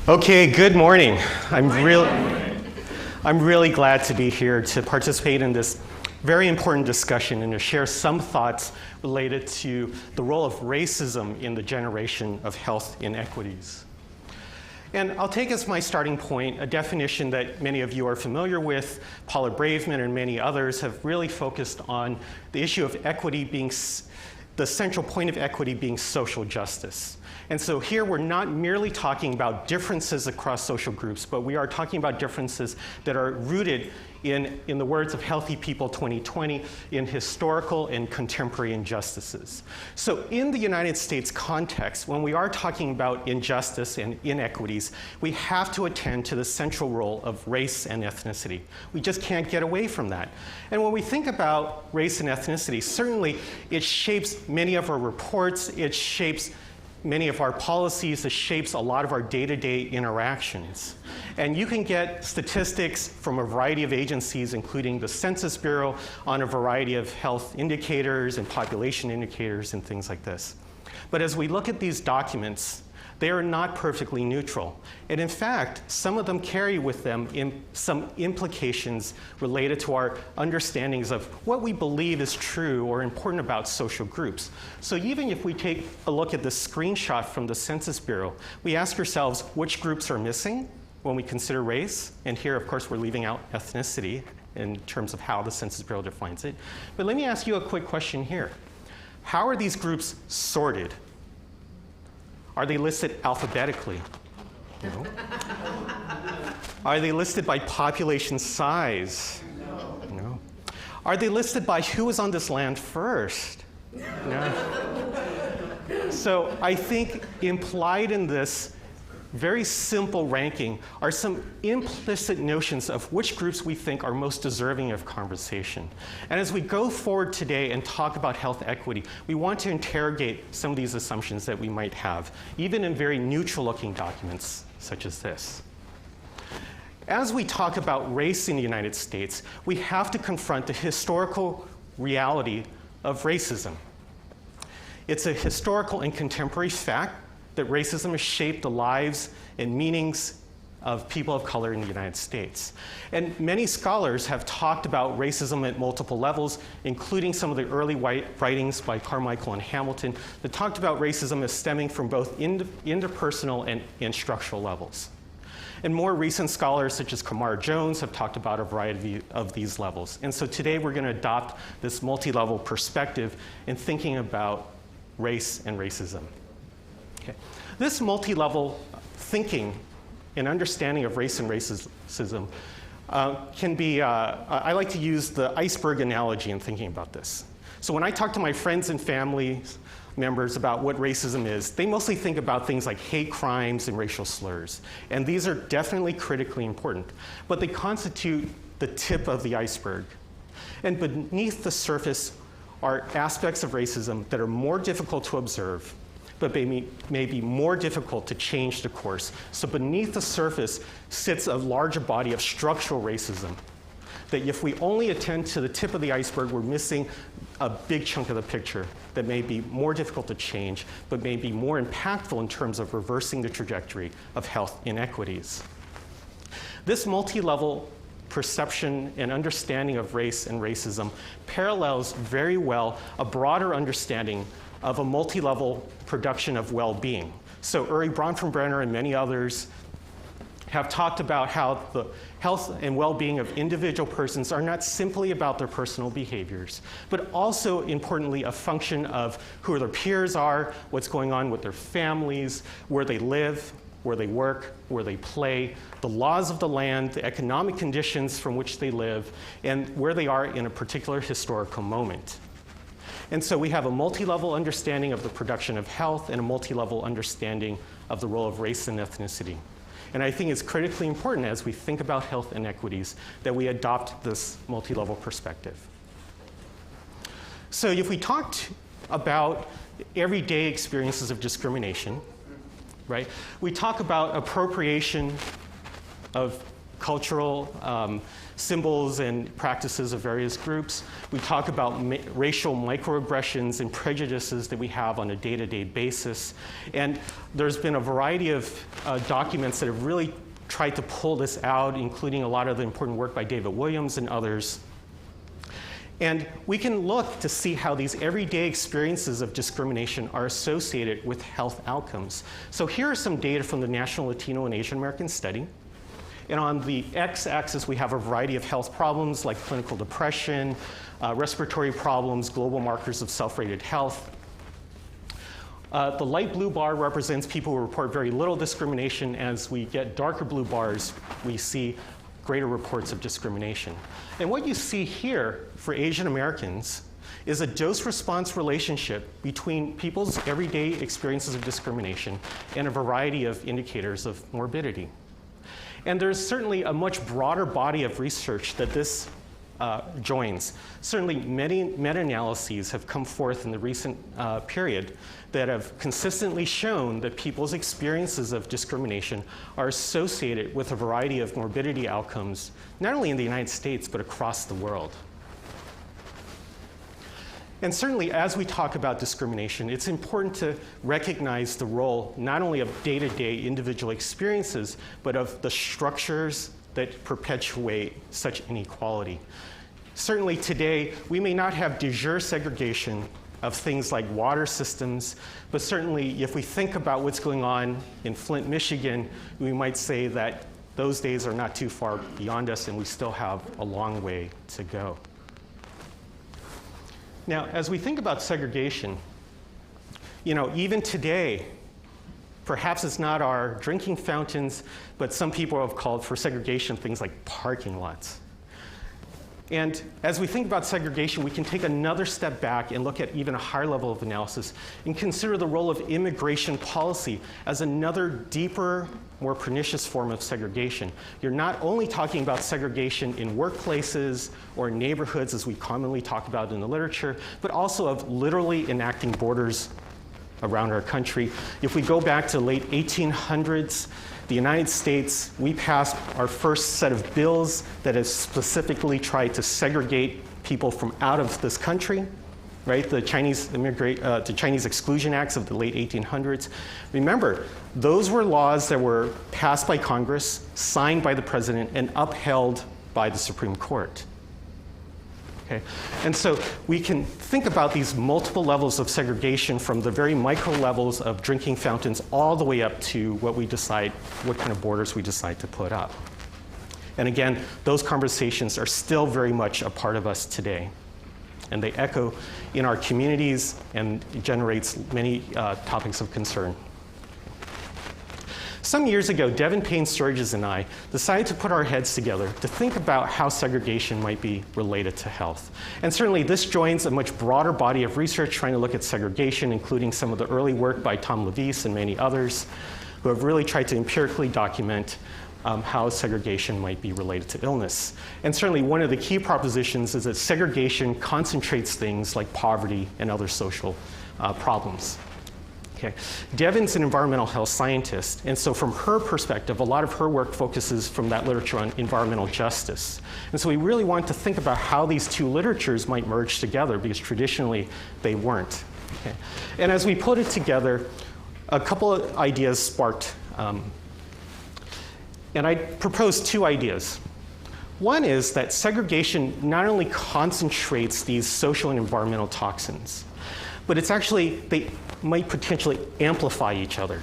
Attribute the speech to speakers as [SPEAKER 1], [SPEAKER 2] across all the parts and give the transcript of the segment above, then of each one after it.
[SPEAKER 1] Okay, good morning. I'm really glad to be here to participate in this very important discussion and to share some thoughts related to the role of racism in the generation of health inequities. And I'll take as my starting point a definition that many of you are familiar with. Paula Braveman and many others have really focused on the issue of equity being the central point of equity being social justice. And so here we're not merely talking about differences across social groups, but we are talking about differences that are rooted in the words of Healthy People 2020, in historical and contemporary injustices. So in the United States context, when we are talking about injustice and inequities, we have to attend to the central role of race and ethnicity. We just can't get away from that. And when we think about race and ethnicity, certainly it shapes many of our reports, it shapes many of our policies, it shapes a lot of our day-to-day interactions. And you can get statistics from a variety of agencies, including the Census Bureau, on a variety of health indicators and population indicators and things like this. But as we look at these documents, they are not perfectly neutral. And in fact, some of them carry with them some implications related to our understandings of what we believe is true or important about social groups. So even if we take a look at this screenshot from the Census Bureau, we ask ourselves which groups are missing when we consider race. And here, of course, we're leaving out ethnicity in terms of how the Census Bureau defines it. But let me ask you a quick question here. How are these groups sorted? Are they listed alphabetically? No. Are they listed by population size? No. Are they listed by who was on this land first? No. So I think implied in this very simple ranking are some implicit notions of which groups we think are most deserving of conversation. And as we go forward today and talk about health equity, we want to interrogate some of these assumptions that we might have, even in very neutral-looking documents such as this. As we talk about race in the United States, we have to confront the historical reality of racism. It's a historical and contemporary fact that racism has shaped the lives and meanings of people of color in the United States. And many scholars have talked about racism at multiple levels, including some of the early writings by Carmichael and Hamilton that talked about racism as stemming from both interpersonal and structural levels. And more recent scholars, such as Kamar Jones, have talked about a variety of these levels. And so today we're going to adopt this multi-level perspective in thinking about race and racism. Okay. This multi-level thinking and understanding of race and racism can be, I like to use the iceberg analogy in thinking about this. So when I talk to my friends and family members about what racism is, they mostly think about things like hate crimes and racial slurs. And these are definitely critically important, but they constitute the tip of the iceberg. And beneath the surface are aspects of racism that are more difficult to observe, but may be more difficult to change the course. So beneath the surface sits a larger body of structural racism that if we only attend to the tip of the iceberg, we're missing a big chunk of the picture that may be more difficult to change, but may be more impactful in terms of reversing the trajectory of health inequities. This multi-level perception and understanding of race and racism parallels very well a broader understanding of a multi-level production of well-being. So Uri Bronfenbrenner and many others have talked about how the health and well-being of individual persons are not simply about their personal behaviors, but also, importantly, a function of who their peers are, what's going on with their families, where they live, where they work, where they play, the laws of the land, the economic conditions from which they live, and where they are in a particular historical moment. And so we have a multi-level understanding of the production of health and a multi-level understanding of the role of race and ethnicity. And I think it's critically important as we think about health inequities that we adopt this multi-level perspective. So if we talked about everyday experiences of discrimination, right, we talk about appropriation of cultural symbols and practices of various groups. We talk about racial microaggressions and prejudices that we have on a day-to-day basis. And there's been a variety of documents that have really tried to pull this out, including a lot of the important work by David Williams and others. And we can look to see how these everyday experiences of discrimination are associated with health outcomes. So here are some data from the National Latino and Asian American Study. And on the x-axis, we have a variety of health problems like clinical depression, respiratory problems, global markers of self-rated health. The light blue bar represents people who report very little discrimination. As we get darker blue bars, we see greater reports of discrimination. And what you see here for Asian Americans is a dose-response relationship between people's everyday experiences of discrimination and a variety of indicators of morbidity. And there's certainly a much broader body of research that this joins. Certainly many meta-analyses have come forth in the recent period that have consistently shown that people's experiences of discrimination are associated with a variety of morbidity outcomes, not only in the United States, but across the world. And certainly, as we talk about discrimination, it's important to recognize the role not only of day-to-day individual experiences, but of the structures that perpetuate such inequality. Certainly today, we may not have de jure segregation of things like water systems, but certainly if we think about what's going on in Flint, Michigan, we might say that those days are not too far beyond us and we still have a long way to go. Now, as we think about segregation, even today, perhaps it's not our drinking fountains, but some people have called for segregation things like parking lots. And as we think about segregation, we can take another step back and look at even a higher level of analysis and consider the role of immigration policy as another deeper, more pernicious form of segregation. You're not only talking about segregation in workplaces or neighborhoods, as we commonly talk about in the literature, but also of literally enacting borders around our country. If we go back to the late 1800s, the United States, we passed our first set of bills that has specifically tried to segregate people from out of this country, right? The Chinese Exclusion Acts of the late 1800s. Remember, those were laws that were passed by Congress, signed by the president, and upheld by the Supreme Court. Okay? And so we can think about these multiple levels of segregation from the very micro levels of drinking fountains all the way up to what kind of borders we decide to put up. And again, those conversations are still very much a part of us today. And they echo in our communities and it generates many topics of concern. Some years ago, Devin Payne-Sturgis and I decided to put our heads together to think about how segregation might be related to health. And certainly this joins a much broader body of research trying to look at segregation, including some of the early work by Tom Levis and many others who have really tried to empirically document how segregation might be related to illness. And certainly one of the key propositions is that segregation concentrates things like poverty and other social problems. Okay. Devin's an environmental health scientist, and so from her perspective, a lot of her work focuses from that literature on environmental justice. And so we really want to think about how these two literatures might merge together, because traditionally they weren't. Okay. And as we put it together, a couple of ideas sparked. And I proposed two ideas. One is that segregation not only concentrates these social and environmental toxins, but it's actually, they might potentially amplify each other.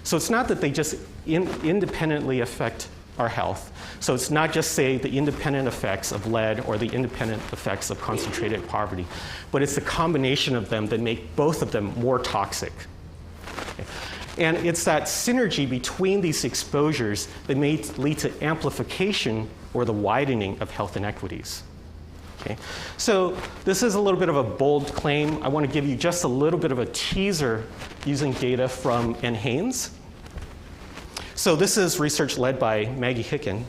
[SPEAKER 1] So it's not that they just independently affect our health. So it's not just, say, the independent effects of lead or the independent effects of concentrated poverty, but it's the combination of them that make both of them more toxic. Okay. And it's that synergy between these exposures that may lead to amplification or the widening of health inequities. Okay. So this is a little bit of a bold claim. I want to give you just a little bit of a teaser using data from N. Haynes. So this is research led by Maggie Hicken.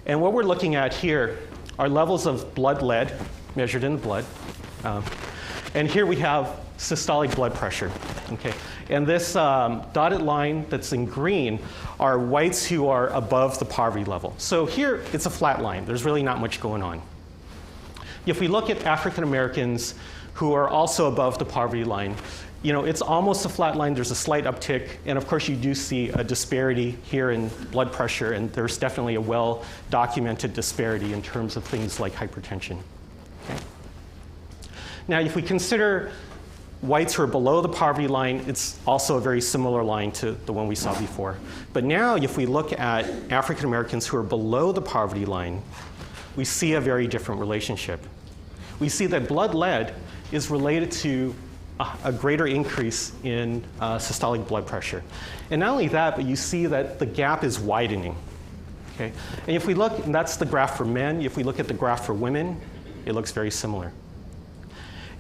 [SPEAKER 1] And what we're looking at here are levels of blood lead measured in the blood. And here we have systolic blood pressure. Okay. And this dotted line that's in green are whites who are above the poverty level. So here, it's a flat line. There's really not much going on. If we look at African Americans who are also above the poverty line, it's almost a flat line. There's a slight uptick. And of course, you do see a disparity here in blood pressure. And there's definitely a well-documented disparity in terms of things like hypertension. Okay? Now, if we consider whites who are below the poverty line, it's also a very similar line to the one we saw before. But now, if we look at African Americans who are below the poverty line, we see a very different relationship. We see that blood lead is related to a greater increase in systolic blood pressure. And not only that, but you see that the gap is widening. Okay? And if we look, and that's the graph for men, if we look at the graph for women, it looks very similar.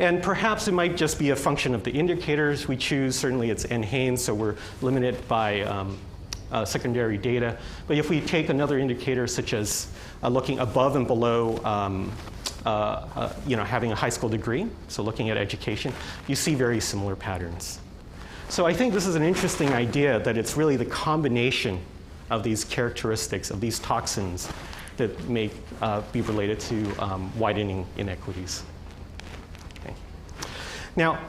[SPEAKER 1] And perhaps it might just be a function of the indicators we choose. Certainly it's NHANES, so we're limited by secondary data. But if we take another indicator, such as looking above and below having a high school degree, so looking at education, you see very similar patterns. So I think this is an interesting idea that it's really the combination of these characteristics, of these toxins, that may be related to widening inequities. Okay. Now,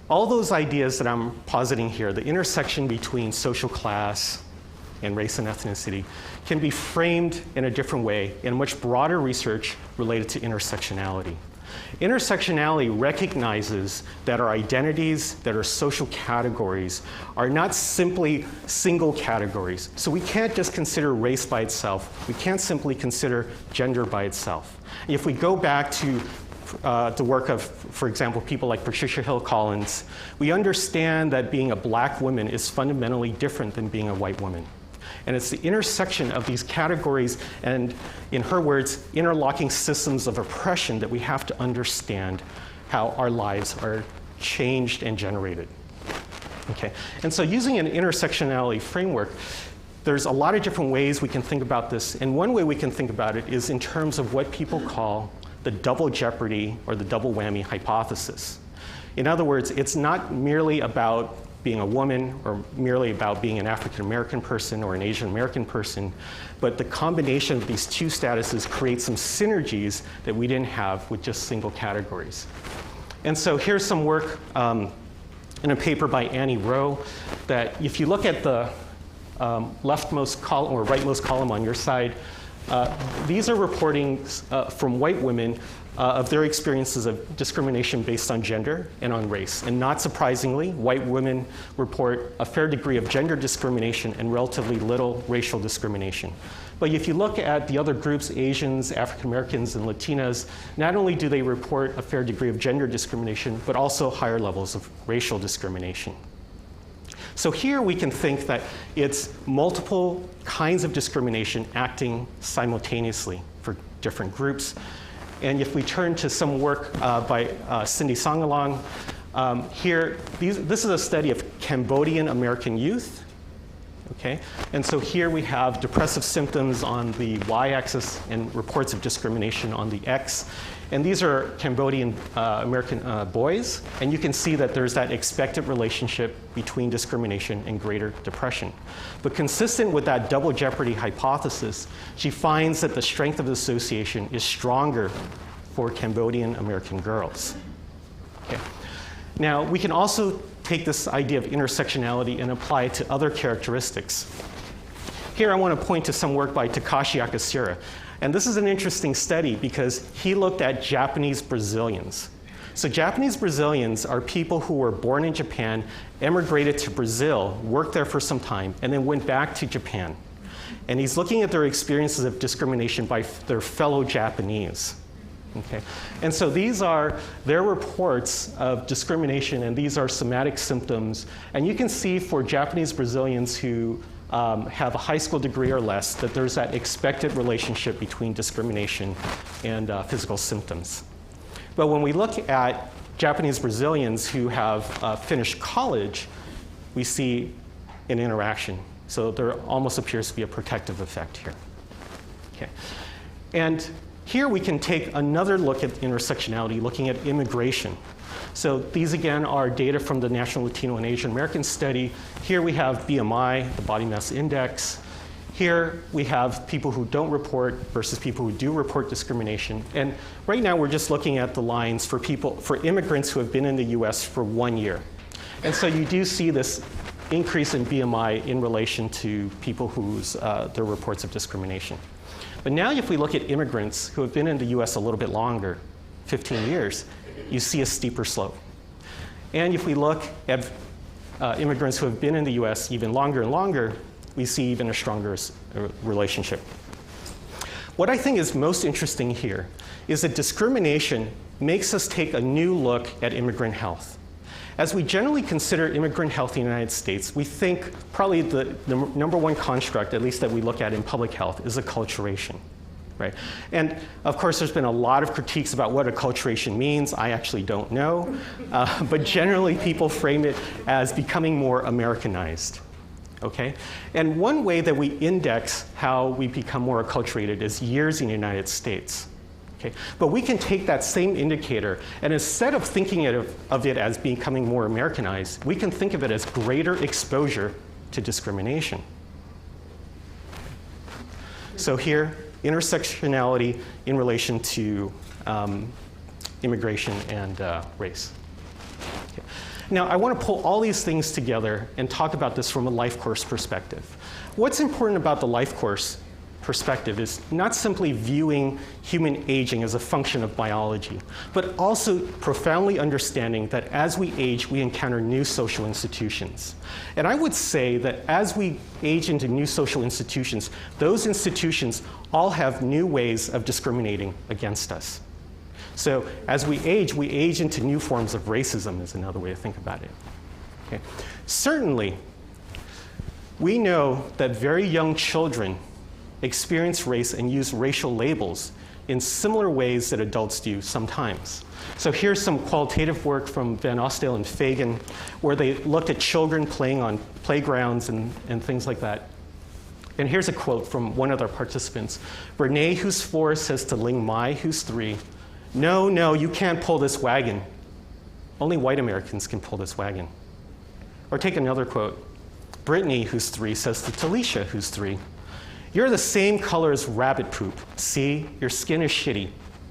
[SPEAKER 1] all those ideas that I'm positing here, the intersection between social class and race and ethnicity, can be framed in a different way in much broader research related to intersectionality. Intersectionality recognizes that our identities, that our social categories, are not simply single categories. So we can't just consider race by itself. We can't simply consider gender by itself. If we go back to the work of, for example, people like Patricia Hill Collins, we understand that being a black woman is fundamentally different than being a white woman. And it's the intersection of these categories and, in her words, interlocking systems of oppression that we have to understand how our lives are changed and generated. Okay. And so using an intersectionality framework, there's a lot of different ways we can think about this. And one way we can think about it is in terms of what people call the double jeopardy or the double whammy hypothesis. In other words, it's not merely about being a woman or merely about being an African American person or an Asian American person, but the combination of these two statuses creates some synergies that we didn't have with just single categories. And so here's some work in a paper by Annie Rowe that if you look at the leftmost column or rightmost column on your side, these are reportings from white women of their experiences of discrimination based on gender and on race. And not surprisingly, white women report a fair degree of gender discrimination and relatively little racial discrimination. But if you look at the other groups, Asians, African Americans, and Latinas, not only do they report a fair degree of gender discrimination, but also higher levels of racial discrimination. So here we can think that it's multiple kinds of discrimination acting simultaneously for different groups. And if we turn to some work by Cindy Songalong, this is a study of Cambodian American youth. Okay? And so here we have depressive symptoms on the y-axis and reports of discrimination on the x. And these are Cambodian American boys. And you can see that there's that expected relationship between discrimination and greater depression. But consistent with that double jeopardy hypothesis, she finds that the strength of the association is stronger for Cambodian American girls. Okay. Now, we can also take this idea of intersectionality and apply it to other characteristics. Here I want to point to some work by Takashi Akasura. And this is an interesting study because he looked at Japanese Brazilians. So Japanese Brazilians are people who were born in Japan, emigrated to Brazil, worked there for some time, and then went back to Japan. And he's looking at their experiences of discrimination by their fellow Japanese. Okay. And so these are their reports of discrimination, and these are somatic symptoms. And you can see for Japanese Brazilians who have a high school degree or less that there's that expected relationship between discrimination and physical symptoms. But when we look at Japanese Brazilians who have finished college, we see an interaction. So there almost appears to be a protective effect here. Okay. And Here we can take another look at intersectionality, looking at immigration. So these again are data from the National Latino and Asian American Study. Here we have BMI, the body mass index. Here we have people who don't report versus people who do report discrimination. And right now we're just looking at the lines for immigrants who have been in the US for 1 year. And so you do see this increase in BMI in relation to people whose their reports of discrimination. But now if we look at immigrants who have been in the US a little bit longer, 15 years, you see a steeper slope. And if we look at immigrants who have been in the US even longer and longer, we see even a stronger relationship. What I think is most interesting here is that discrimination makes us take a new look at immigrant health. As we generally consider immigrant health in the United States, we think probably the number one construct, at least that we look at in public health, is acculturation. Right? And of course, there's been a lot of critiques about what acculturation means. I actually don't know. But generally, people frame it as becoming more Americanized. Okay? And one way that we index how we become more acculturated is years in the United States. Okay? But we can take that same indicator, and instead of thinking of it as becoming more Americanized, we can think of it as greater exposure to discrimination. So here, intersectionality in relation to immigration and race. Okay. Now, I want to pull all these things together and talk about this from a life course perspective. What's important about the life course perspective is not simply viewing human aging as a function of biology, but also profoundly understanding that as we age, we encounter new social institutions. And I would say that as we age into new social institutions, those institutions all have new ways of discriminating against us. So as we age into new forms of racism is another way to think about it. Okay. Certainly, we know that very young children experience race and use racial labels in similar ways that adults do sometimes. So here's some qualitative work from Van Ostdale and Fagan, where they looked at children playing on playgrounds and things like that. And here's a quote from one of their participants. Renee, who's 4, says to Ling Mai, who's 3, no, you can't pull this wagon. Only white Americans can pull this wagon. Or take another quote. Brittany, who's 3, says to Talisha, who's 3, you're the same color as rabbit poop. See, your skin is shitty.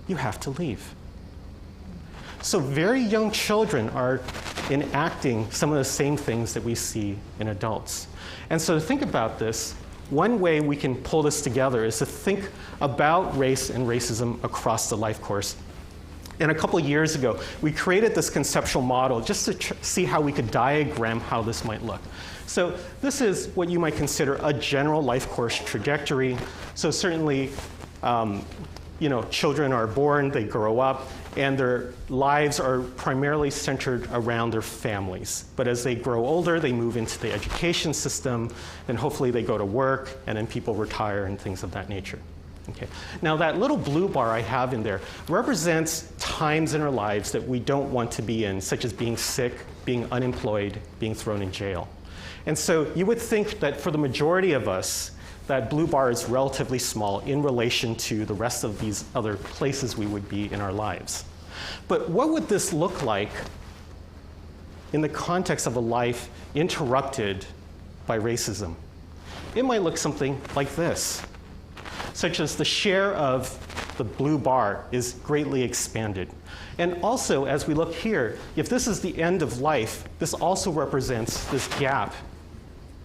[SPEAKER 1] You have to leave. So very young children are enacting some of the same things that we see in adults. And so to think about this, one way we can pull this together is to think about race and racism across the life course. And a couple of years ago, we created this conceptual model just to see how we could diagram how this might look. So this is what you might consider a general life course trajectory. So certainly, children are born, they grow up, and their lives are primarily centered around their families. But as they grow older, they move into the education system, and hopefully they go to work, and then people retire and things of that nature. Okay. Now that little blue bar I have in there represents times in our lives that we don't want to be in, such as being sick, being unemployed, being thrown in jail. And so you would think that for the majority of us, that blue bar is relatively small in relation to the rest of these other places we would be in our lives. But what would this look like in the context of a life interrupted by racism? It might look something like this, such as the share of the blue bar is greatly expanded. And also, as we look here, if this is the end of life, this also represents this gap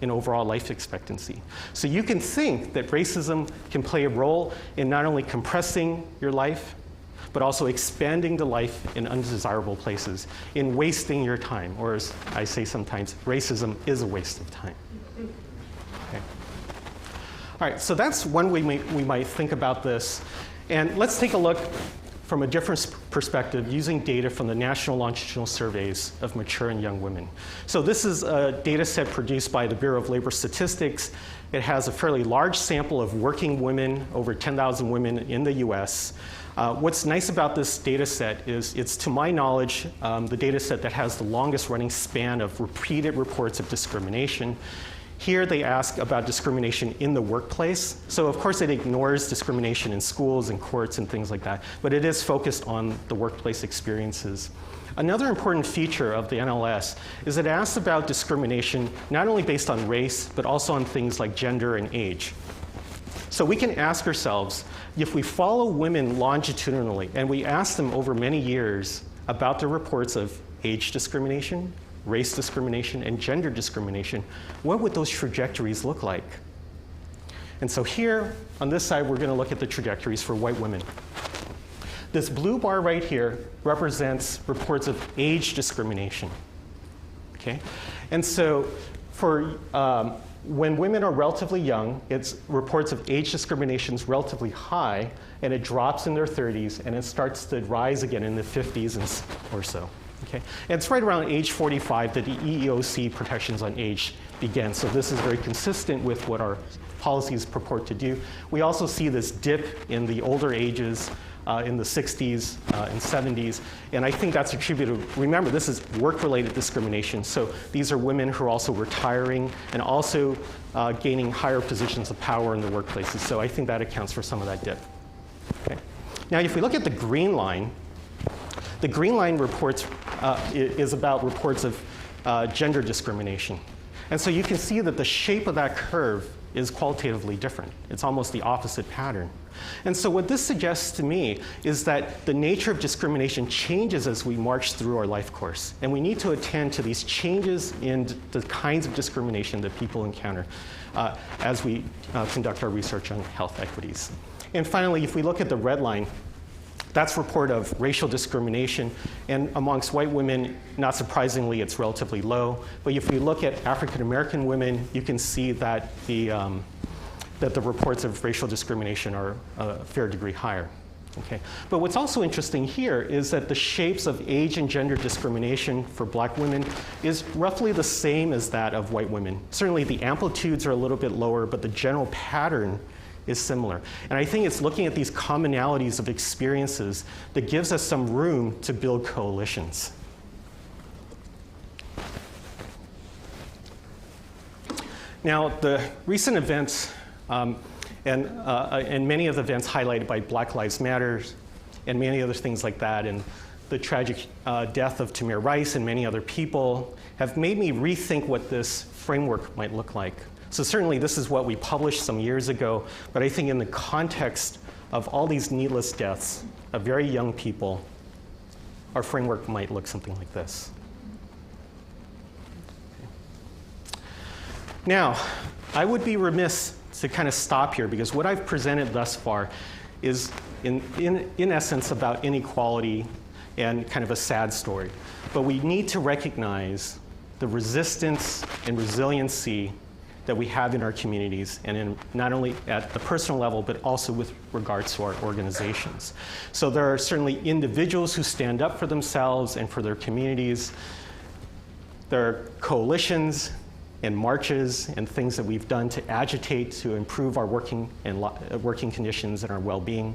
[SPEAKER 1] in overall life expectancy. So you can think that racism can play a role in not only compressing your life, but also expanding the life in undesirable places, in wasting your time, or as I say sometimes, racism is a waste of time. Okay. All right, so that's one way we might think about this. And let's take a look from a different perspective using data from the National Longitudinal Surveys of Mature and Young Women. So this is a data set produced by the Bureau of Labor Statistics. It has a fairly large sample of working women, over 10,000 women in the US. What's nice about this data set is it's, to my knowledge, the data set that has the longest running span of repeated reports of discrimination. Here they ask about discrimination in the workplace. So of course it ignores discrimination in schools and courts and things like that, but it is focused on the workplace experiences. Another important feature of the NLS is it asks about discrimination not only based on race, but also on things like gender and age. So we can ask ourselves, if we follow women longitudinally and we ask them over many years about their reports of age discrimination, race discrimination, and gender discrimination, what would those trajectories look like? And so here, on this side, we're going to look at the trajectories for white women. This blue bar right here represents reports of age discrimination. Okay? And so for when women are relatively young, it's reports of age discrimination is relatively high, and it drops in their 30s, and it starts to rise again in the 50s or so. Okay? And it's right around age 45 that the EEOC protections on age begin. So this is very consistent with what our policies purport to do. We also see this dip in the older ages in the 60s and 70s. And I think that's attributed, remember, this is work-related discrimination. So these are women who are also retiring and also gaining higher positions of power in the workplaces. So I think that accounts for some of that dip. Okay. Now, if we look at the green line reports is about reports of gender discrimination. And so you can see that the shape of that curve is qualitatively different. It's almost the opposite pattern. And so what this suggests to me is that the nature of discrimination changes as we march through our life course. And we need to attend to these changes in the kinds of discrimination that people encounter as we conduct our research on health equities. And finally, if we look at the red line, that's report of racial discrimination. And amongst white women, not surprisingly, it's relatively low. But if we look at African American women, you can see that the reports of racial discrimination are a fair degree higher. Okay? But what's also interesting here is that the shapes of age and gender discrimination for black women is roughly the same as that of white women. Certainly the amplitudes are a little bit lower, but the general pattern is similar. And I think it's looking at these commonalities of experiences that gives us some room to build coalitions. Now, the recent events and many of the events highlighted by Black Lives Matter and many other things like that, and the tragic death of Tamir Rice and many other people have made me rethink what this framework might look like. So certainly this is what we published some years ago, but I think in the context of all these needless deaths of very young people, our framework might look something like this. Okay. Now, I would be remiss to kind of stop here because what I've presented thus far is in essence about inequality and kind of a sad story. But we need to recognize the resistance and resiliency that we have in our communities, and in not only at the personal level, but also with regards to our organizations. So there are certainly individuals who stand up for themselves and for their communities. There are coalitions and marches and things that we've done to agitate to improve our working conditions and our well-being.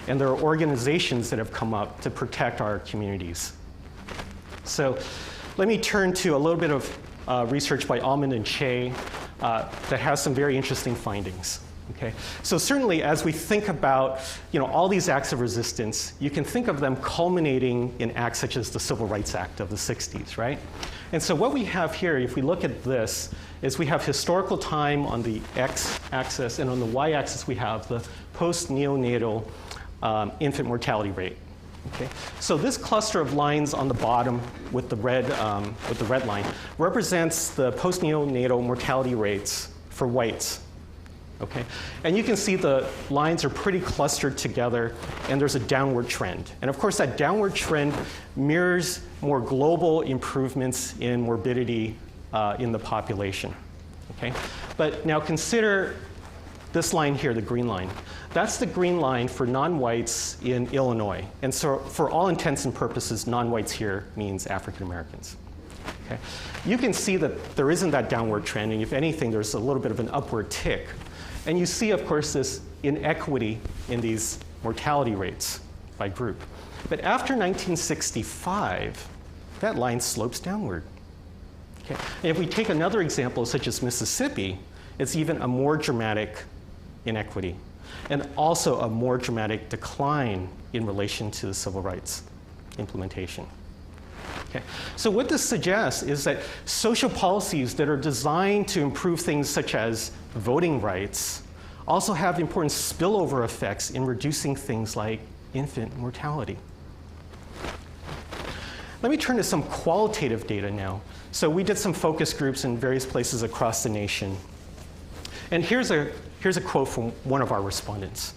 [SPEAKER 1] And there are organizations that have come up to protect our communities. So let me turn to a little bit of research by Almond and Che that has some very interesting findings. Okay? So certainly as we think about all these acts of resistance, you can think of them culminating in acts such as the Civil Rights Act of the 60s, right? And so what we have here, if we look at this, is we have historical time on the x-axis, and on the y-axis we have the post-neonatal infant mortality rate. Okay? So this cluster of lines on the bottom with the red line represents the post-neonatal mortality rates for whites. Okay? And you can see the lines are pretty clustered together, and there's a downward trend. And of course, that downward trend mirrors more global improvements in morbidity in the population. Okay? But now consider this line here, the green line. That's the green line for non-whites in Illinois. And so for all intents and purposes, non-whites here means African Americans. Okay? You can see that there isn't that downward trend, and if anything, there's a little bit of an upward tick. And you see, of course, this inequity in these mortality rates by group. But after 1965, that line slopes downward. Okay. And if we take another example, such as Mississippi, it's even a more dramatic inequity, and also a more dramatic decline in relation to the civil rights implementation. Okay. So what this suggests is that social policies that are designed to improve things such as voting rights also have important spillover effects in reducing things like infant mortality. Let me turn to some qualitative data now. So we did some focus groups in various places across the nation. And here's a quote from one of our respondents.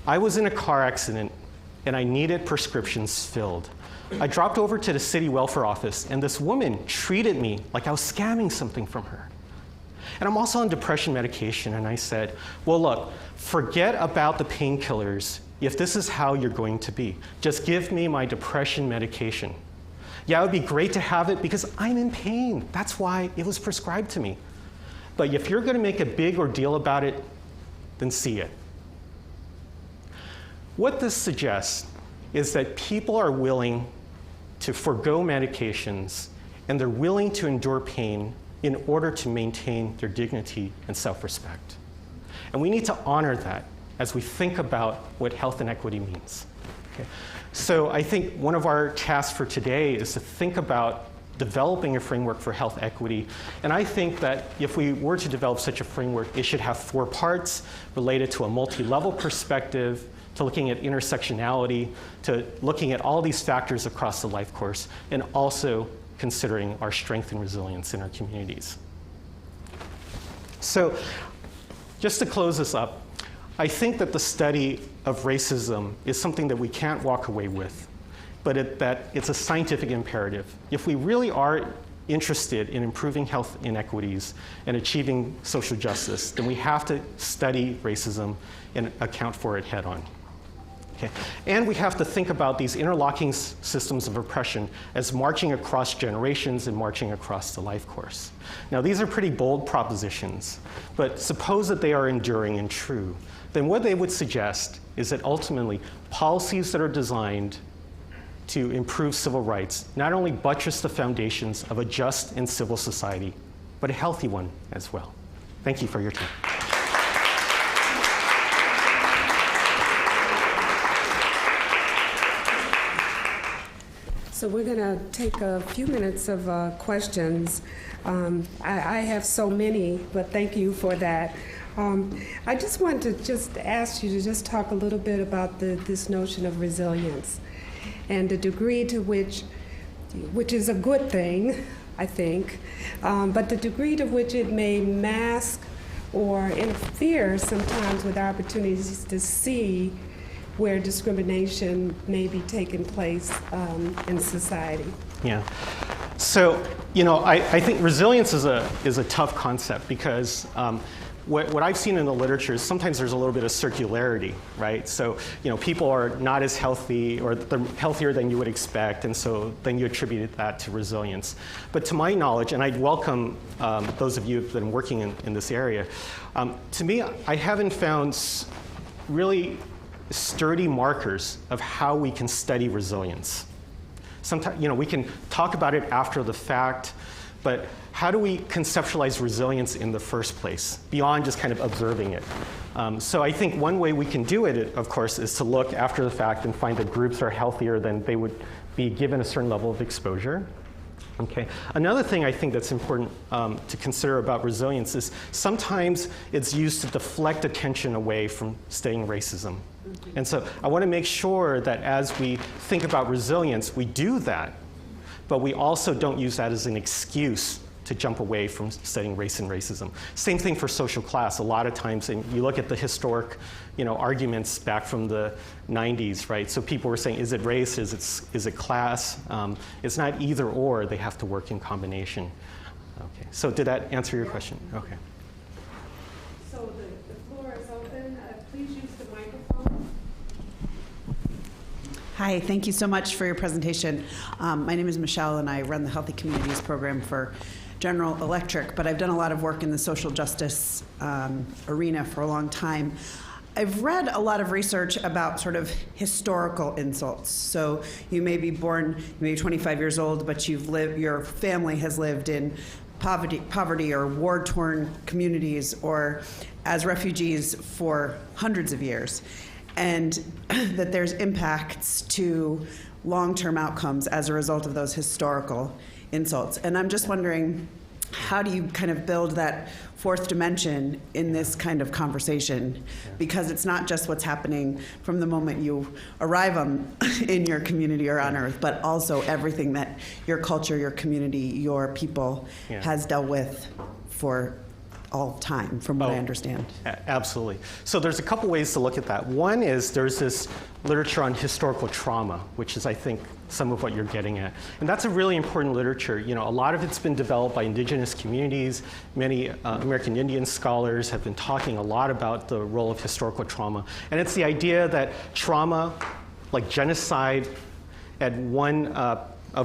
[SPEAKER 1] "I was in a car accident and I needed prescriptions filled. I dropped over to the city welfare office and this woman treated me like I was scamming something from her. And I'm also on depression medication, and I said, well, look, forget about the painkillers if this is how you're going to be. Just give me my depression medication. Yeah, it would be great to have it because I'm in pain. That's why it was prescribed to me. But if you're going to make a big ordeal about it, then see it." What this suggests is that people are willing to forego medications, and they're willing to endure pain in order to maintain their dignity and self-respect. And we need to honor that as we think about what health inequity means. Okay? So I think one of our tasks for today is to think about developing a framework for health equity. And I think that if we were to develop such a framework, it should have 4 parts related to a multi-level perspective, to looking at intersectionality, to looking at all these factors across the life course, and also considering our strength and resilience in our communities. So just to close this up, I think that the study of racism is something that we can't walk away with, but that it's a scientific imperative. If we really are interested in improving health inequities and achieving social justice, then we have to study racism and account for it head on. Okay. And we have to think about these interlocking systems of oppression as marching across generations and marching across the life course. Now, these are pretty bold propositions, but suppose that they are enduring and true. Then what they would suggest is that ultimately policies that are designed to improve civil rights not only buttress the foundations of a just and civil society, but a healthy one as well. Thank you for your time.
[SPEAKER 2] So we're going to take a few minutes of questions. I have so many, but thank you for that. I just want to just ask you to just talk a little bit about this notion of resilience and the degree to which is a good thing, I think, but the degree to which it may mask or interfere sometimes with opportunities to see where discrimination may be taking place in society.
[SPEAKER 1] Yeah. So, I think resilience is a tough concept because what I've seen in the literature is sometimes there's a little bit of circularity, right? So, people are not as healthy or they're healthier than you would expect, and so then you attribute that to resilience. But to my knowledge, and I'd welcome those of you that have been working in this area, to me, I haven't found really sturdy markers of how we can study resilience. Sometimes, we can talk about it after the fact, but how do we conceptualize resilience in the first place, beyond just kind of observing it? So I think one way we can do it, of course, is to look after the fact and find that groups are healthier than they would be given a certain level of exposure. Okay. Another thing I think that's important to consider about resilience is sometimes it's used to deflect attention away from studying racism. And so I want to make sure that as we think about resilience, we do that, but we also don't use that as an excuse to jump away from studying race and racism. Same thing for social class. A lot of times, and you look at the historic arguments back from the 90s, right? So people were saying, is it race, is it class? It's not either or, they have to work in combination. Okay, so did that answer your question? Okay.
[SPEAKER 2] So the floor is open. Please use the microphone.
[SPEAKER 3] Hi, thank you so much for your presentation. My name is Michelle, and I run the Healthy Communities program for General Electric, but I've done a lot of work in the social justice arena for a long time. I've read a lot of research about sort of historical insults. So you may be born, you may be 25 years old, but your family has lived in poverty or war-torn communities or as refugees for hundreds of years, and that there's impacts to long-term outcomes as a result of those historical insults. And I'm just wondering, how do you kind of build that fourth dimension in this kind of conversation? Because it's not just what's happening from the moment you arrive in your community or on Earth, but also everything that your culture, your community, your people has dealt with for all time, from what I understand.
[SPEAKER 1] Absolutely. So there's a couple ways to look at that. One is there's this literature on historical trauma, which is, I think, some of what you're getting at. And that's a really important literature. You know, a lot of it's been developed by indigenous communities. Many American Indian scholars have been talking a lot about the role of historical trauma. And it's the idea that trauma, like genocide of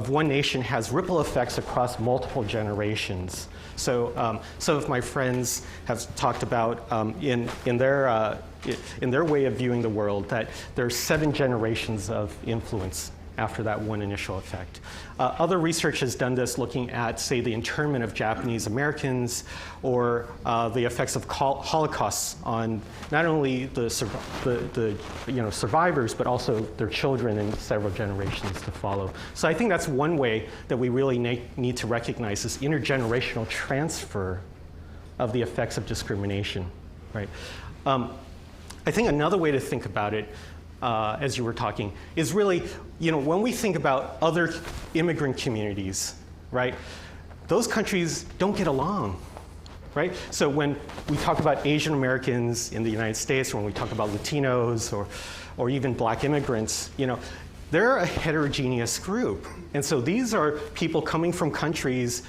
[SPEAKER 1] one nation, has ripple effects across multiple generations. So some of my friends have talked about in their way of viewing the world that there are 7 generations of influence after that one initial effect. Other research has done this looking at, say, the internment of Japanese Americans or the effects of Holocausts on not only the survivors, but also their children and several generations to follow. So I think that's one way that we really need to recognize this intergenerational transfer of the effects of discrimination, right? I think another way to think about it, as you were talking, is really, when we think about other immigrant communities, right, those countries don't get along, right? So when we talk about Asian Americans in the United States, or when we talk about Latinos or even black immigrants, they're a heterogeneous group. And so these are people coming from countries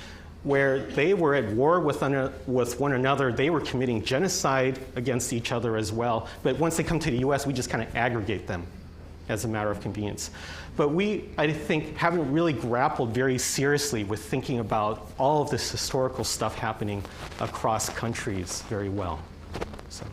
[SPEAKER 1] where they were at war with one another. They were committing genocide against each other as well. But once they come to the US, we just kind of aggregate them as a matter of convenience. But we, I think, haven't really grappled very seriously with thinking about all of this historical stuff happening across countries very well. So.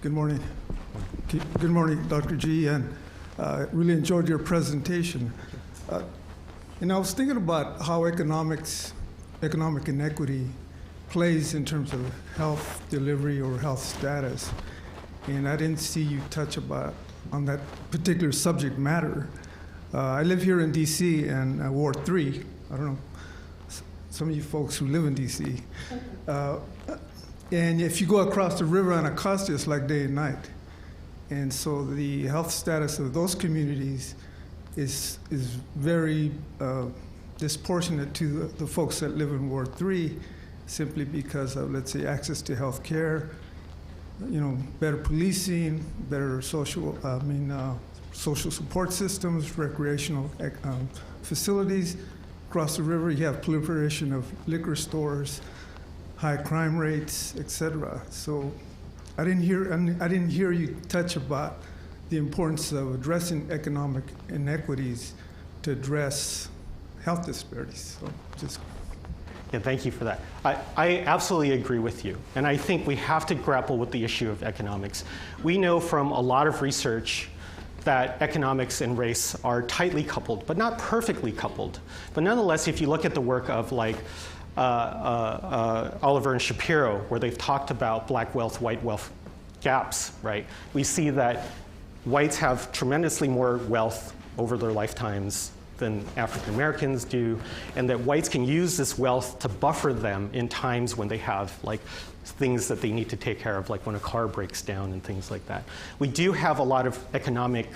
[SPEAKER 4] Good morning. Good morning, Dr. Gee, and really enjoyed your presentation. And I was thinking about how economic inequity plays in terms of health delivery or health status. And I didn't see you touch on that particular subject matter. I live here in DC and Ward 3. I don't know, some of you folks who live in DC. And if you go across the river on Acosta, it's like day and night. And so the health status of those communities is very disproportionate to the folks that live in Ward 3, simply because of, let's say, access to health care, better policing, better social support systems, recreational facilities. Across the river, you have proliferation of liquor stores, high crime rates, et cetera. So I didn't hear you touch about the importance of addressing economic inequities to address health disparities. So just.
[SPEAKER 1] Yeah, thank you for that. I absolutely agree with you. And I think we have to grapple with the issue of economics. We know from a lot of research that economics and race are tightly coupled, but not perfectly coupled. But nonetheless, if you look at the work of Oliver and Shapiro, where they've talked about black wealth, white wealth gaps, right? We see that whites have tremendously more wealth over their lifetimes than African Americans do, and that whites can use this wealth to buffer them in times when they have things that they need to take care of, like when a car breaks down and things like that. We do have a lot of economic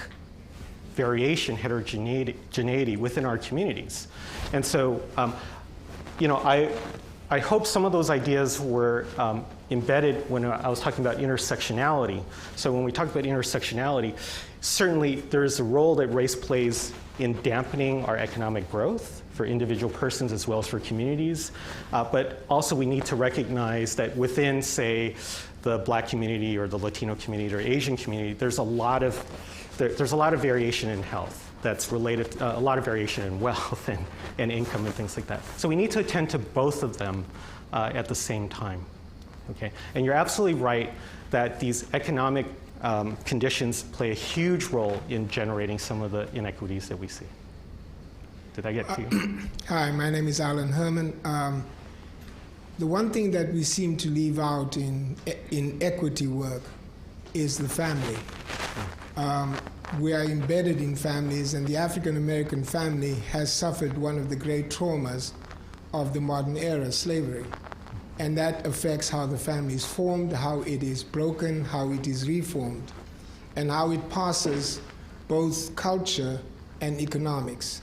[SPEAKER 1] variation, heterogeneity within our communities. And so, I hope some of those ideas were embedded when I was talking about intersectionality. So when we talk about intersectionality, certainly there is a role that race plays in dampening our economic growth for individual persons as well as for communities. But also we need to recognize that within, say, the black community or the Latino community or Asian community, there's a lot of variation in health. that's related, a lot of variation in wealth and income and things like that. So we need to attend to both of them at the same time. Okay? And you're absolutely right that these economic conditions play a huge role in generating some of the inequities that we see. Did I get to you?
[SPEAKER 5] Hi, my name is Alan Herman. The one thing that we seem to leave out in equity work is the family. We are embedded in families, and the African American family has suffered one of the great traumas of the modern era, slavery. And that affects how the family is formed, how it is broken, how it is reformed, and how it passes both culture and economics.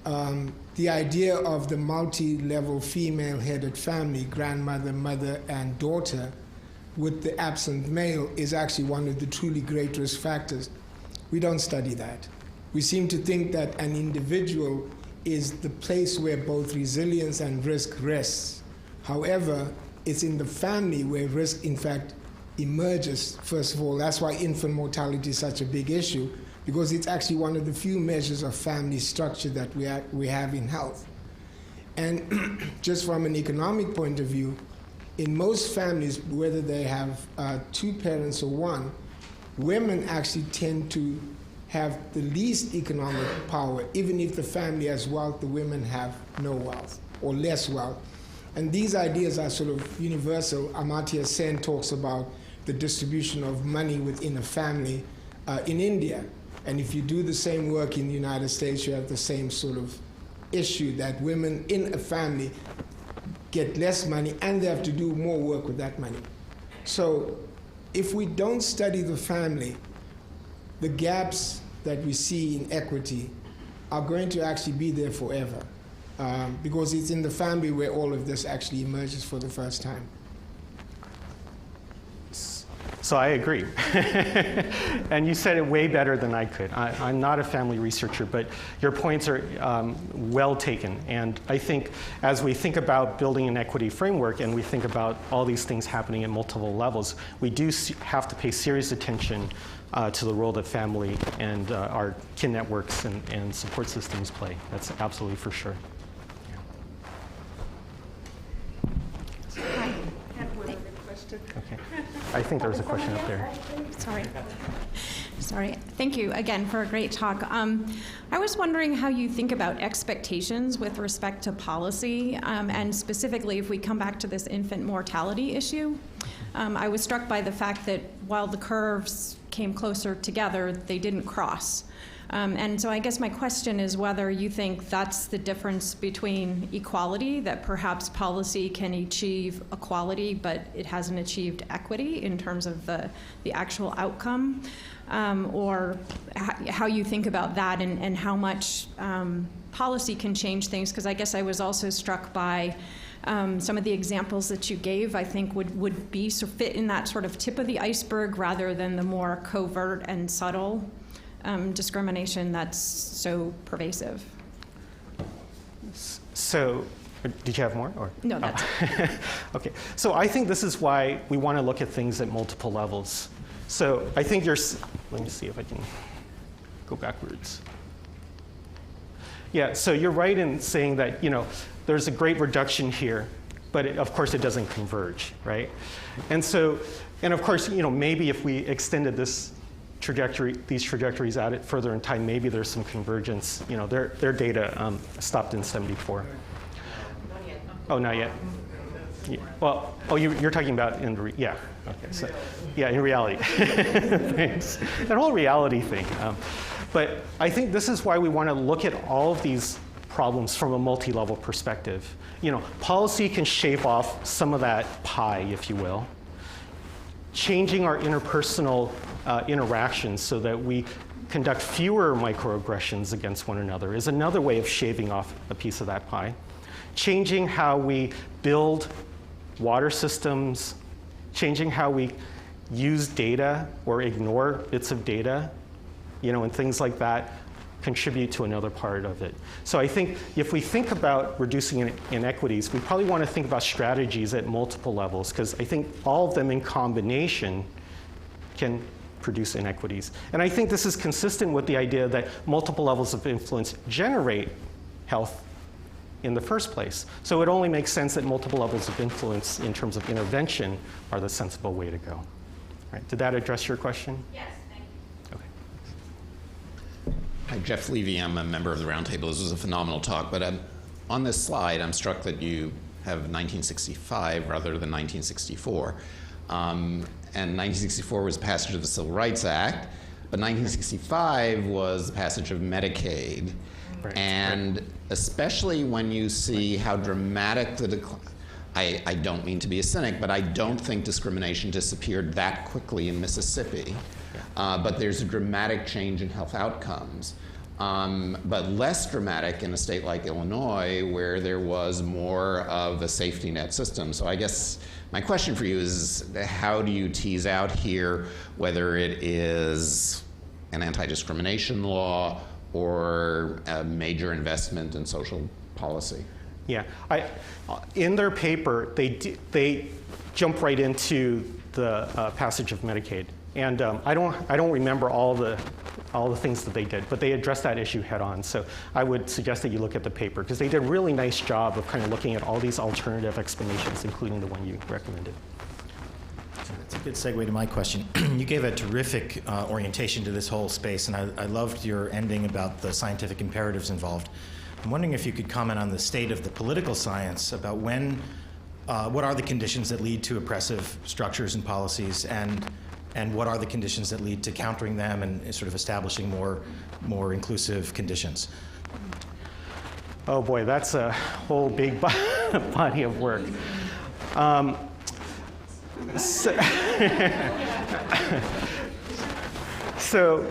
[SPEAKER 5] The idea of the multi-level female-headed family, grandmother, mother, and daughter, with the absent male is actually one of the truly great risk factors. We don't study that. We seem to think that an individual is the place where both resilience and risk rests. However, it's in the family where risk, in fact, emerges, first of all. That's why infant mortality is such a big issue, because it's actually one of the few measures of family structure that we have in health. And just from an economic point of view, in most families, whether they have two parents or one, women actually tend to have the least economic power. Even if the family has wealth, the women have no wealth or less wealth. And these ideas are sort of universal. Amartya Sen talks about the distribution of money within a family in India. And if you do the same work in the United States, you have the same sort of issue that women in a family get less money and they have to do more work with that money. So if we don't study the family, the gaps that we see in equity are going to actually be there forever, because it's in the family where all of this actually emerges for the first time.
[SPEAKER 1] So I agree. And you said it way better than I could. I'm not a family researcher, but your points are well taken. And I think as we think about building an equity framework and we think about all these things happening at multiple levels, we do have to pay serious attention to the role that family and our kin networks and support systems play. That's absolutely for sure. Okay. I think there was a question up there.
[SPEAKER 6] Sorry. Thank you again for a great talk. I was wondering how you think about expectations with respect to policy, and specifically if we come back to this infant mortality issue. I was struck by the fact that while the curves came closer together, they didn't cross. And so I guess my question is whether you think that's the difference between equality, that perhaps policy can achieve equality, but it hasn't achieved equity in terms of the actual outcome, or how you think about that and how much policy can change things, because I guess I was also struck by some of the examples that you gave, I think would be fit in that sort of tip of the iceberg rather than the more covert and subtle discrimination that's so pervasive.
[SPEAKER 1] So, did you have more? Or?
[SPEAKER 6] No, that's
[SPEAKER 1] it. Okay, so I think this is why we want to look at things at multiple levels. So I think let me see if I can go backwards. Yeah, so you're right in saying that, there's a great reduction here, but of course it doesn't converge, right? And of course, maybe if we extended these trajectories out further in time, maybe there's some convergence. Their data stopped in 74. Not yet. Oh, not yet. Yeah. Well, you're talking about yeah. Okay. So, yeah, in reality. Thanks. That whole reality thing. But I think this is why we want to look at all of these problems from a multi-level perspective. Policy can shave off some of that pie, if you will. Changing our interpersonal interactions so that we conduct fewer microaggressions against one another is another way of shaving off a piece of that pie. Changing how we build water systems, changing how we use data or ignore bits of data, and things like that contribute to another part of it. So I think if we think about reducing inequities, we probably want to think about strategies at multiple levels, because I think all of them in combination can produce inequities. And I think this is consistent with the idea that multiple levels of influence generate health in the first place. So it only makes sense that multiple levels of influence in terms of intervention are the sensible way to go. Right. Did that address your question?
[SPEAKER 6] Yes, thank you.
[SPEAKER 1] Okay.
[SPEAKER 7] Hi, Jeff Levy. I'm a member of the Roundtable. This was a phenomenal talk, but on this slide, I'm struck that you have 1965 rather than 1964. And 1964 was the passage of the Civil Rights Act, but 1965 was the passage of Medicaid.
[SPEAKER 1] Right.
[SPEAKER 7] And especially when you see how dramatic the decline, I don't mean to be a cynic, but I don't think discrimination disappeared that quickly in Mississippi. But there's a dramatic change in health outcomes. But less dramatic in a state like Illinois, where there was more of a safety net system. So I guess my question for you is, how do you tease out here whether it is an anti-discrimination law or a major investment in social policy?
[SPEAKER 1] Yeah, in their paper, they jump right into the passage of Medicaid, and I don't remember all the things that they did, but they addressed that issue head on. So I would suggest that you look at the paper because they did a really nice job of kind of looking at all these alternative explanations, including the one you recommended.
[SPEAKER 8] That's a good segue to my question. You gave a terrific orientation to this whole space, and I loved your ending about the scientific imperatives involved. I'm wondering if you could comment on the state of the political science about what are the conditions that lead to oppressive structures and policies, and what are the conditions that lead to countering them and sort of establishing more inclusive conditions?
[SPEAKER 1] Oh boy, that's a whole big body of work. So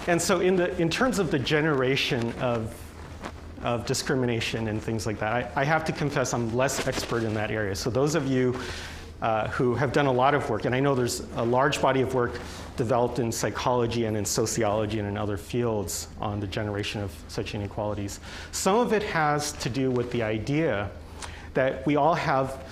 [SPEAKER 1] in terms of the generation of discrimination and things like that, I have to confess I'm less expert in that area. So those of you who have done a lot of work, and I know there's a large body of work developed in psychology and in sociology and in other fields on the generation of such inequalities. Some of it has to do with the idea that we all have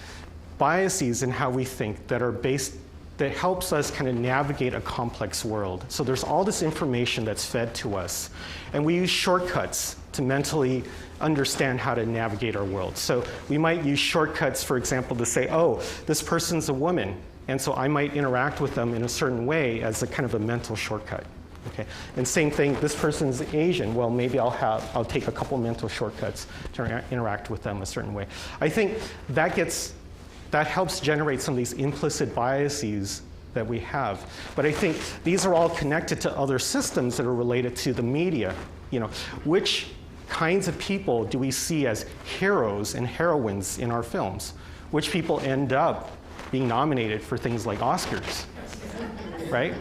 [SPEAKER 1] biases in how we think that are based, that helps us kind of navigate a complex world. So there's all this information that's fed to us, and we use shortcuts to mentally understand how to navigate our world. So we might use shortcuts, for example, to say, oh, this person's a woman, and so I might interact with them in a certain way as a kind of a mental shortcut. Okay. And same thing, this person's Asian, well, maybe I'll take a couple mental shortcuts to interact with them a certain way. I think that helps generate some of these implicit biases that we have. But I think these are all connected to other systems that are related to the media. You know, which kinds of people do we see as heroes and heroines in our films? Which people end up being nominated for things like Oscars, right?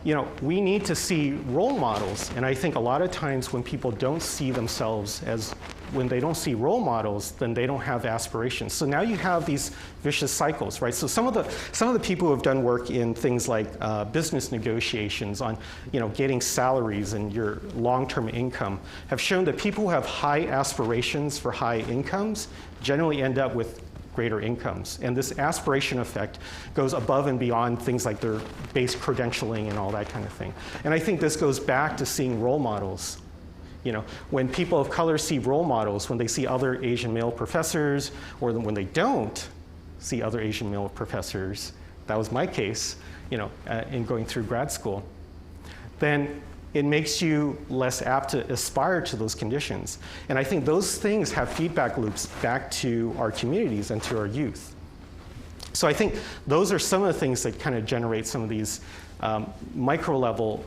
[SPEAKER 1] You know, we need to see role models, and I think a lot of times when people don't see themselves when they don't see role models, then they don't have aspirations. So now you have these vicious cycles, right? So some of the people who have done work in things like business negotiations on, you know, getting salaries and your long-term income have shown that people who have high aspirations for high incomes generally end up with greater incomes. And this aspiration effect goes above and beyond things like their base credentialing and all that kind of thing. And I think this goes back to seeing role models. You know, when people of color see role models, when they see other Asian male professors, or when they don't see other Asian male professors, that was my case, you know, in going through grad school, then it makes you less apt to aspire to those conditions. And I think those things have feedback loops back to our communities and to our youth. So I think those are some of the things that kind of generate some of these micro-level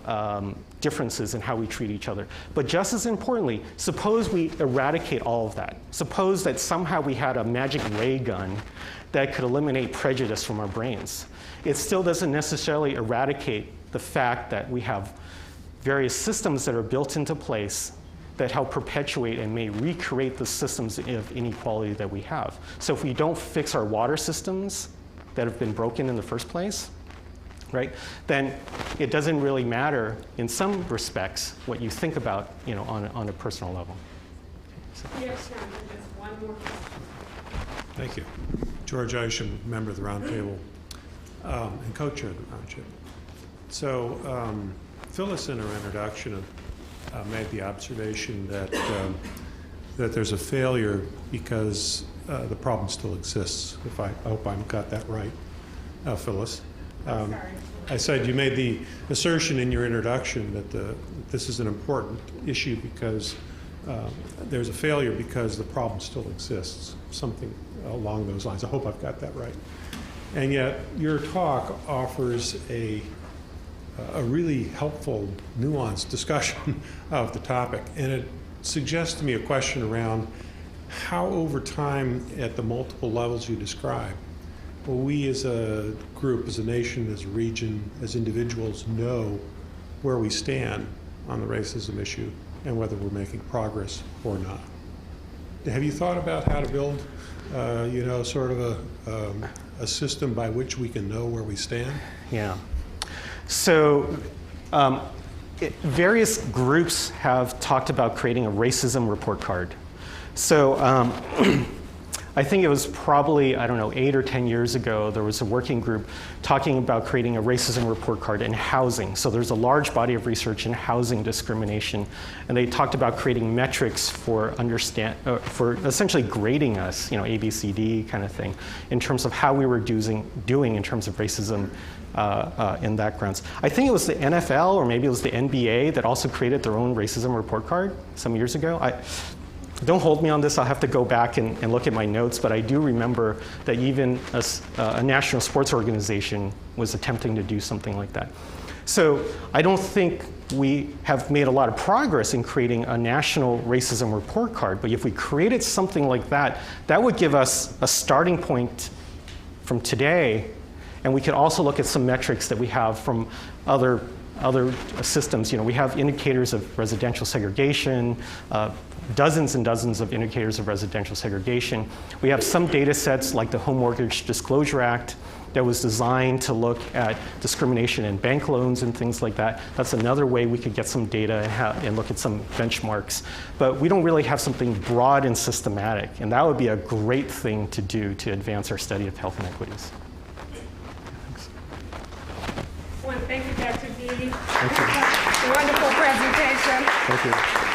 [SPEAKER 1] differences in how we treat each other. But just as importantly, suppose we eradicate all of that. Suppose that somehow we had a magic ray gun that could eliminate prejudice from our brains. It still doesn't necessarily eradicate the fact that we have various systems that are built into place that help perpetuate and may recreate the systems of inequality that we have. So if we don't fix our water systems that have been broken in the first place, right, then it doesn't really matter in some respects what you think about, you know, on a personal level.
[SPEAKER 2] We have time for just one more question.
[SPEAKER 9] Thank you. George Isham, member of the Roundtable. and co-chair the roundtable. So Phyllis, in her introduction, made the observation that that there's a failure because the problem still exists. If I hope I got that right, Phyllis. I said you made the assertion in your introduction that this is an important issue because there's a failure because the problem still exists, something along those lines. I hope I've got that right. And yet your talk offers a really helpful, nuanced discussion of the topic. And it suggests to me a question around how over time at the multiple levels you describe, will we as a group, as a nation, as a region, as individuals know where we stand on the racism issue and whether we're making progress or not. Have you thought about how to build, sort of a system by which we can know where we stand?
[SPEAKER 1] Yeah. So various groups have talked about creating a racism report card. So I think it was probably, 8 or 10 years ago, there was a working group talking about creating a racism report card in housing. So there's a large body of research in housing discrimination, and they talked about creating metrics for essentially grading us, A, B, C, D kind of thing, in terms of how we were doing in terms of racism in backgrounds. I think it was the NFL or maybe it was the NBA that also created their own racism report card some years ago. Don't hold me on this, I'll have to go back and look at my notes, but I do remember that even a national sports organization was attempting to do something like that. So I don't think we have made a lot of progress in creating a national racism report card, but if we created something like that, that would give us a starting point from today, and we could also look at some metrics that we have from other systems. We have indicators of residential segregation, dozens and dozens of indicators of residential segregation. We have some data sets like the Home Mortgage Disclosure Act that was designed to look at discrimination in bank loans and things like that. That's another way we could get some data and look at some benchmarks. But we don't really have something broad and systematic, and that would be a great thing to do to advance our study of health inequities.
[SPEAKER 2] Well, thank you, Dr. Gee.
[SPEAKER 1] Thank you.
[SPEAKER 2] Wonderful presentation.
[SPEAKER 1] Thank you.